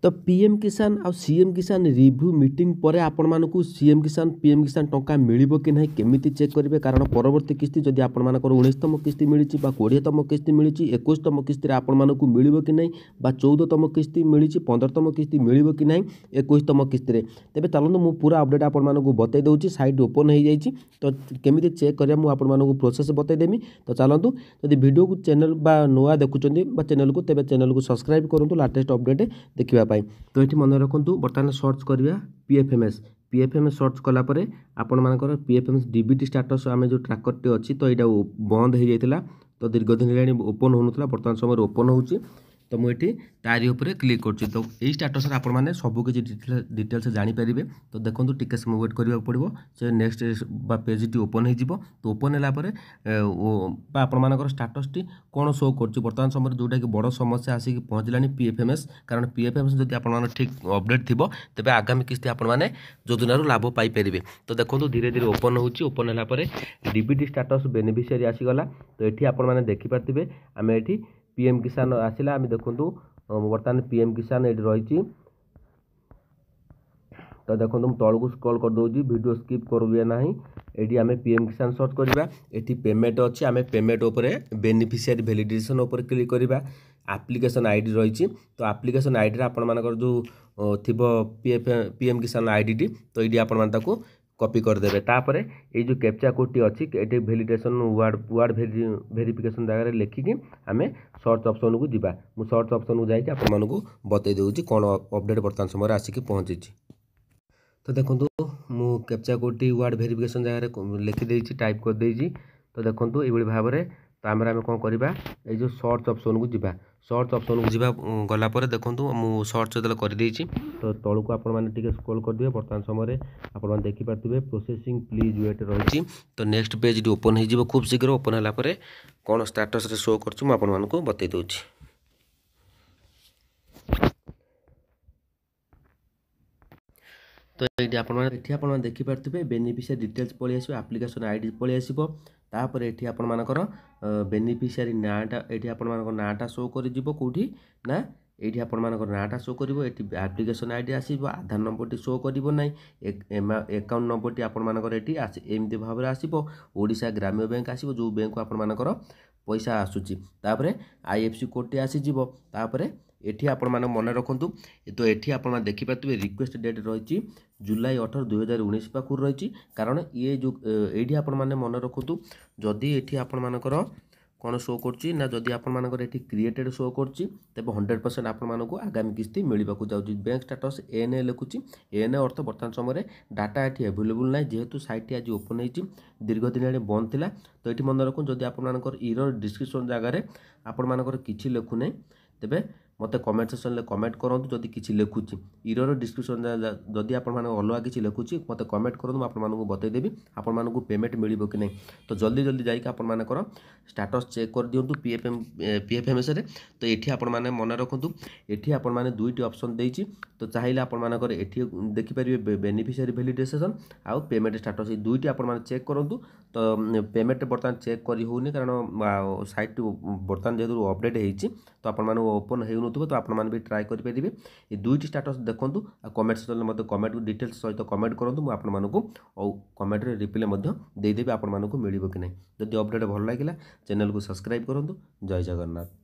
तो पीएम किसान आ सीएम किसान रिव्यू मीटिंग पर आपण मानकु सीएम किसान पीएम किसान टंका मिलिबो कि नहीं केमिति चेक करेंगे कारण परवर्ती किस्ती जदि आपण मानकर 19तम किस्ती मिली 20तम किस्ती मिली 21तम किस्ती आपण मानकु मिलिबो कि नहीं 14तम किस्ती मिली 15तम किस्ती मिलिबो कि नहीं 21तम किस्ती तेबे चलନ୍ତୁ मु पूरा अपडेट आपण मानकु बतै दउची साइट ओपन हो जाइए तो केमिति चेक करिया मु आपण मानकु प्रोसेस बतै देमी तो चलନ୍ତୁ जदि वीडियो को चैनल बा नुआ देखुचंदी बा चैनल को तेबे चैनल को सब्सक्राइब करंतु लेटेस्ट अपडेट देखिबा पाई। तो ये मन रखु बर्तमान सर्च करवा पीएफएमएस सर्च कलापर आपण मानकर पीएफएमएस डीबीटी स्टाटस आम जो ट्राकर टे अच्छी तो यहाँ बंद हो जाता तो दीर्घ दिन है ओपन होना बर्तमान समय ओपन हो तो मुझे तारी उपर क्लिक कर तो यही स्टाटस आपण मैंने सबकि डिटेल्स जानीपारे तो देखो टिके समय वेट करने पड़ो से नेक्स्ट पेज टी ओपन हो तो ओपन है आपण मानकर स्टाटस टी कौन शो कर बर्तमान समय जोटा कि बड़ समस्या आसिक पहुँचलानी पीएफएमएस कारण पीएफएमएस जब आप ठीक अपडेट थी तेज आगामी किस्ती आपने योजन लाभ पाइपर तो देखो धीरे धीरे ओपन होपन है डीबीटी स्टाटस बेनिफिशियरी आसीगला तो ये आपने देखिपारे आम ये पीएम किसान आसला आम देखूँ बर्तमान पीएम किसान ये रही तो देखो तुम तौक स्क्रॉल कर दूसरी वीडियो स्किप करूँ ना ये आम पीएम किसान सर्च करवा ये पेमेंट अच्छी आम पेमेंट उपरे बेनिफिशियरी वैलिडेशन उपर क्लिक करवा एप्लिकेशन आईडी रही तो एप्लिकेशन आईडी आपण मानकर जो थी पीएम किसान आईडी टी तो ये आपण कॉपी करदे तापर ये जो कैप्चा कोड टी अच्छी ये वैलिडेशन वार्ड वेरिफिकेशन जगह लिखिकी आम सर्च ऑप्शन को जीवा मु सर्च ऑप्शन को जाइए आपण मानकु बतई देउची कौन अपडेट बर्तमान समय आसिक पहुँची। तो देखो मु captcha code T ward verification जगह लिखिदे टाइप कर देइची तो देखो ये भाव में तो आम कौन करवा ये जो सर्च ऑप्शन को जीवा सर्च ऑप्शन को जीवा गलापर देखो मु सर्च जो कर तो तौक आपने स्क्रॉल कर दिए बर्तमान समय आप देखिपारे प्रोसेसिंग प्लीज वेट रही तो नेक्स्ट पेज ओपन हो खूब शीघ्र ओपन है कौन स्टाटस शो कर बतई दूची। तो ये आप देखिपारे बेनिफिशियरी डिटेल्स पलि आस एप्लिकेशन आईडी पलि आसो तापर ये आपण मानकर बेनिफिशियरी नाटा ये आपण मानकर नाटा शो कर कौटी ना ये आपण मानकर नाटा शो कर एप्लिकेशन आईडी आसो आधार नंबर टी शो करना एकाउंट नंबर टी आपण मानकर ये एमती भाव में आसो ओडिशा ग्राम्य बैंक आसो जो बैंक आपण मानकर पैसा आसूची तापर आईएफसी कोड टी आसीजिवो तापर एठी आपण माने मन रखंतु तो एठी आपण माने देखि पातबे रिक्वेस्ट डेट रही जुलाई 18 2019 पाखुर रही कारण ये जो एठी आपण माने मन रखंतु जदि एठी आपण मानकर कौन शो करछि ना जदि आपण मानकर एठी क्रिएटेड शो करछि तबे 100% आपण मानको आगामी किस्ती मिलबाकू जाउछि बैंक स्टेटस एएनए लिखुछि एएनए अर्थ वर्तमान समय डाटा एठी अवेलेबल नै जेहेतु साइट आज ओपन होइछि दीर्घ दिन हेले बंद थिला तो एठी मन रखु जदि आपण मानकर एरर डिस्क्रिप्शन जगह रे आपण मानकर किछि लिखु नै तेबे मत कमेंट सेक्शन में कमेंट करूँ जदि किसी लिखुची इरर डिस्क्रिप्शन जदि आप अलग किसी लिखुची मत कमेंट करूँ आपको बतईदेवी आपण पेमेंट मिल कि नहीं तो जल्दी जल्दी जाइए आपर स्टाटस चेक कर दिंतु पीएफएमएस तो ये आपण मैंने मन रखु ये आपण मैंने दुईटी ऑप्शन देती तो चाहिए आपर ये देखिपारे बेनिफिशियरी वैलिडेशन आउ पेमेंट स्टाटस ये दुईटी आपण चेक करूँ तो पेमेंट बर्तमान चेक कर होनी कारण साइट बर्तमान जेहतु अपडेट होती तो आपण ओपन हो तो आपण भी ट्राए करेंगे ये दुईटी स्टाटस देखूँ कमेंट सेक्शन में मतलब कमेंट डिटेल्स सहित कमेंट करूँ मुझे और कमेंट रिप्लाई देदेवी आपण मिल कि नहीं जदि अपडेट भल लगे चैनल को सब्सक्राइब करूँ। जय जगन्नाथ।